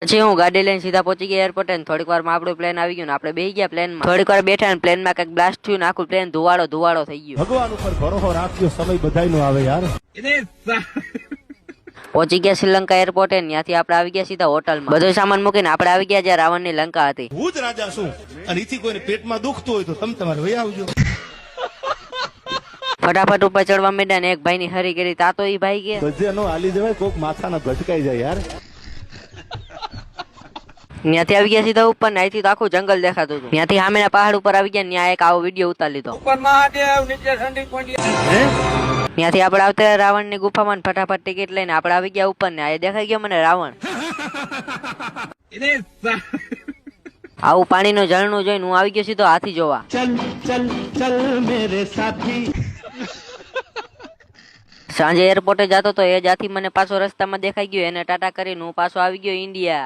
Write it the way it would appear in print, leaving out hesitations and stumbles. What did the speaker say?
પછી હું ગાડી લઈને સીધા પહોંચી ગયા એરપોર્ટ ને થોડીક વારમાં આપણું પ્લેન આવી ગયું ને આપણે બેસી ગયા પ્લેનમાં. થોડીક વાર બેઠા ને પ્લેનમાં કઈક બ્લાસ્ટ થયું ને આખું પ્લેન ધુવાળો થઈ ગયું. ભગવાન ઉપર ભરોસો રાખ્યો, સમય બધાયનો આવે યાર. પહોંચી ગયા શ્રીલંકા એરપોર્ટ ને ત્યાંથી આપણે આવી ગયા સીધા હોટલમાં. બધો સામાન મૂકીને આપણે આવી ગયા જ્યાં રાવણની લંકા હતી. હું જ રાજા છું અને એથી કોઈને પેટમાં દુખતું હોય તો તમે તમારે વહી આવજો. ફટાફટ ઉપર ચડવા માંડ્યા ને એક ભાઈ ની હરી કરી તા તો ઈ ભાઈ કે ગજે નો હાલી જવાય, કોક માથાના ભટકાઈ જાય યાર. ત્યાંથી આવી ગયા સીધા ઉપર ને અહીંથી તો આખું જંગલ દેખાતું હતું. ત્યાંથી સામેના પહાડ ઉપર આવી ગયા ત્યાં એક આવો વિડીયો ઉતારી લીધો. ત્યાંથી આપણે આવતા રાવણ ની ગુફામાં ફટાફટ ટિકિટ લઈને આપણે આવી ગયા ઉપર ને આ દેખાઈ ગયો મને રાવણ. આવું પાણીનું ઝરણું જોઈને હું આવી ગયો સીધો હાથી જોવા. સાંજે એરપોર્ટે જતો તો એ જ હાથી મને પાછો રસ્તામાં દેખાઈ ગયો. એને ટાટા કરીને હું પાછો આવી ગયો ઇન્ડિયા.